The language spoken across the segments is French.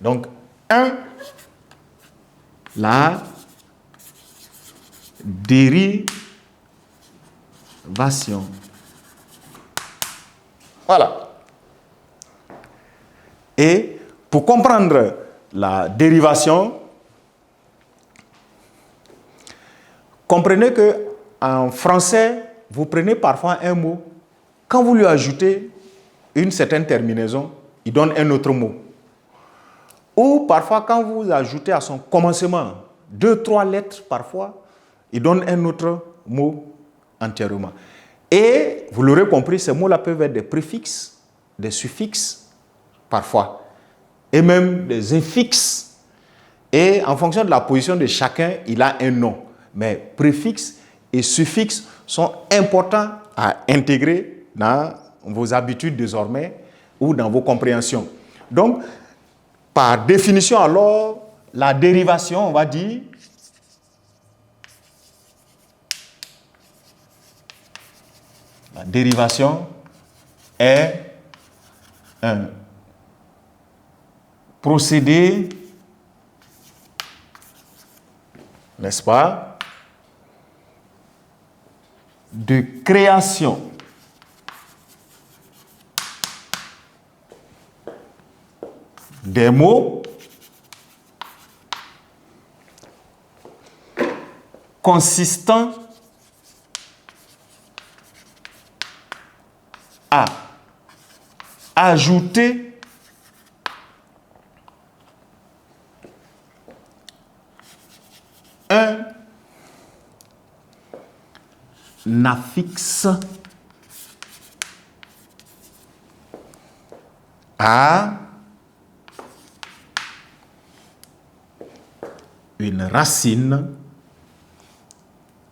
Donc, 1, la dérivation. Voilà. Et pour comprendre la dérivation, comprenez que en français, vous prenez parfois un mot, quand vous lui ajoutez une certaine terminaison, il donne un autre mot. Ou parfois, quand vous ajoutez à son commencement 2, 3 lettres, parfois, il donne un autre mot entièrement. Et vous l'aurez compris, ces mots-là peuvent être des préfixes, des suffixes, parfois, et même des infixes. Et en fonction de la position de chacun, il a un nom. Mais préfixes et suffixes sont importants à intégrer dans vos habitudes désormais ou dans vos compréhensions. Donc, par définition alors, la dérivation, on va dire, la dérivation est un procédé, n'est-ce pas, de création des mots consistant à ajouter un affixe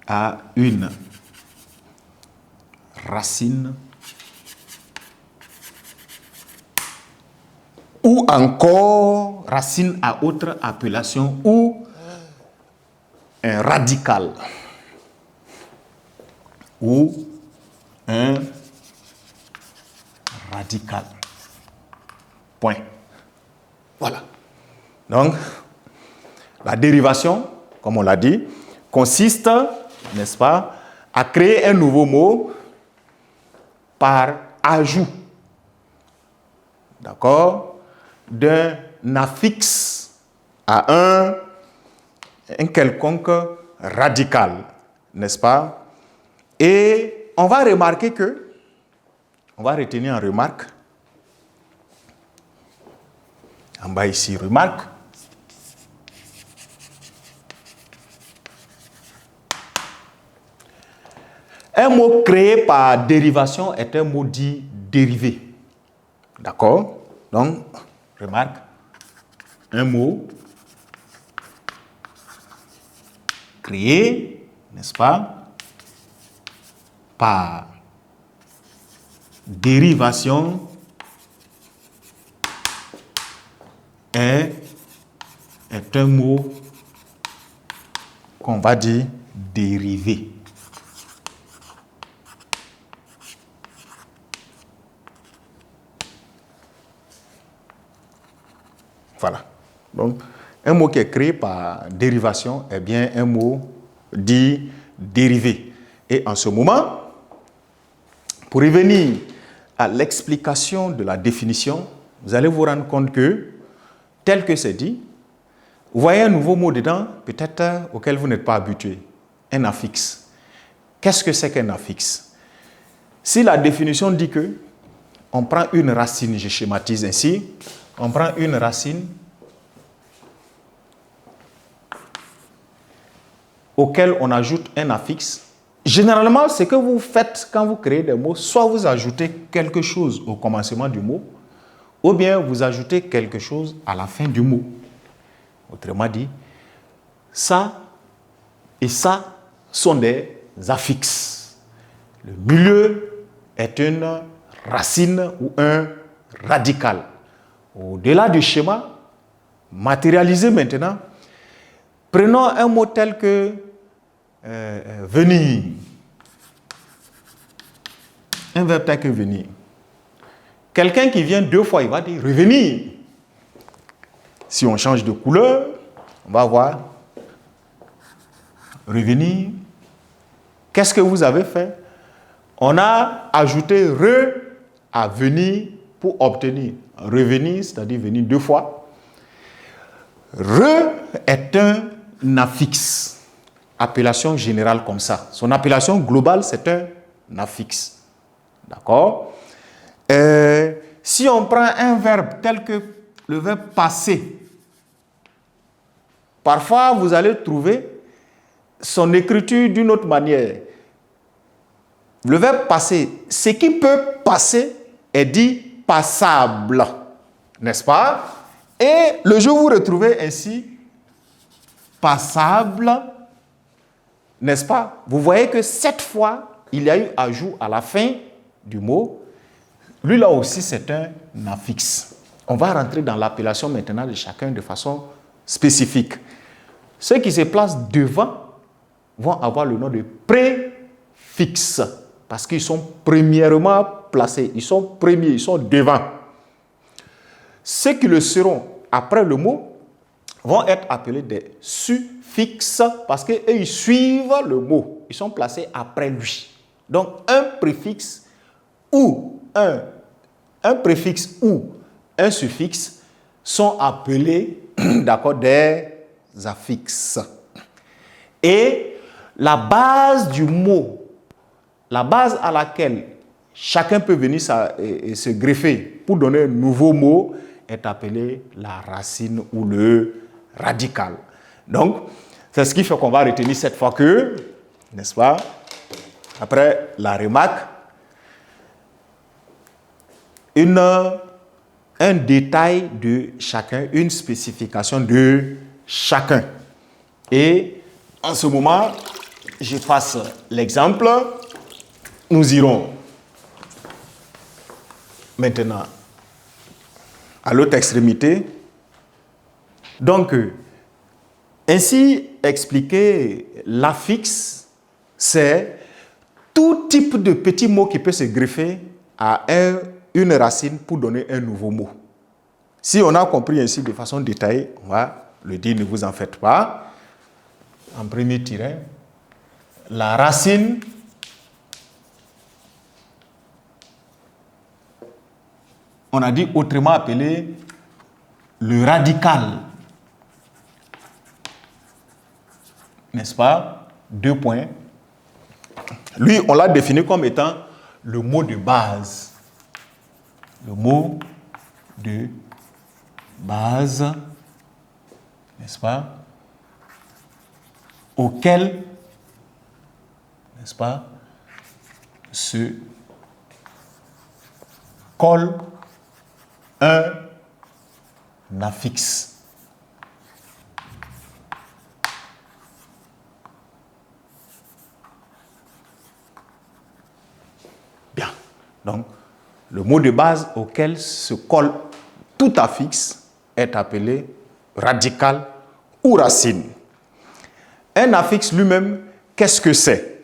à une racine, ou encore racine à autre appellation ou un radical ou un radical. Point. Voilà. Donc, la dérivation, comme on l'a dit, consiste, n'est-ce pas, à créer un nouveau mot par ajout, d'accord, d'un affixe à un quelconque radical, n'est-ce pas? Et on va remarquer que, on va retenir en remarque, en bas ici, remarque, un mot créé par dérivation est un mot dit dérivé. D'accord? Donc, remarque, un mot créé, n'est-ce pas, par dérivation est un mot qu'on va dire dérivé. Voilà. Donc, un mot qui est créé par dérivation est bien un mot dit dérivé. Et en ce moment, pour revenir à l'explication de la définition, vous allez vous rendre compte que, tel que c'est dit, vous voyez un nouveau mot dedans, peut-être auquel vous n'êtes pas habitué, un affixe. Qu'est-ce que c'est qu'un affixe? Si la définition dit que on prend une racine, je schématise ainsi, on prend une racine auquel on ajoute un affixe. Généralement, ce que vous faites quand vous créez des mots, soit vous ajoutez quelque chose au commencement du mot, ou bien vous ajoutez quelque chose à la fin du mot. Autrement dit, ça et ça sont des affixes. Le milieu est une racine ou un radical. Au-delà du schéma, matérialisé maintenant, prenons un mot tel que venir. Un verbe tel que venir. Quelqu'un qui vient 2 fois, il va dire revenir. Si on change de couleur, on va voir. Revenir. Qu'est-ce que vous avez fait? On a ajouté re à venir pour obtenir. Revenir, c'est-à-dire venir 2 fois. Re est un affixe. Appellation générale comme ça. Son appellation globale, c'est un affixe. D'accord? Si on prend un verbe tel que le verbe passer, parfois vous allez trouver son écriture d'une autre manière. Le verbe passer, ce qui peut passer est dit passable, n'est-ce pas? Et le jour où vous retrouvez ainsi passable, n'est-ce pas? Vous voyez que 7 fois, il y a eu ajout à la fin du mot. Lui là aussi, c'est un affixe. On va rentrer dans l'appellation maintenant de chacun de façon spécifique. Ceux qui se placent devant vont avoir le nom de préfixe parce qu'ils sont premièrement placés, ils sont premiers, ils sont devant. Ceux qui le seront après le mot vont être appelés des suffixes parce qu'eux, ils suivent le mot, ils sont placés après lui. Donc, un préfixe ou un préfixe ou un suffixe sont appelés d'accord, des affixes. Et la base du mot, la base à laquelle chacun peut venir se greffer pour donner un nouveau mot est appelée la racine ou le radical. Donc, c'est ce qui fait qu'on va retenir cette fois que, n'est-ce pas, après la remarque, un détail de chacun, une spécification de chacun. Et en ce moment, je passe l'exemple. Nous irons maintenant à l'autre extrémité. Donc, ainsi expliqué, l'affixe, c'est tout type de petit mot qui peut se greffer à une racine pour donner un nouveau mot. Si on a compris ainsi de façon détaillée, on va le dire, ne vous en faites pas. En premier tiret, la racine on a dit autrement appelé le radical. N'est-ce pas? 2 points. Lui, on l'a défini comme étant le mot de base. Le mot de base, n'est-ce pas? Auquel, n'est-ce pas, se colle un affixe. Bien. Donc, le mot de base auquel se colle tout affixe est appelé radical ou racine. Un affixe lui-même, qu'est-ce que c'est?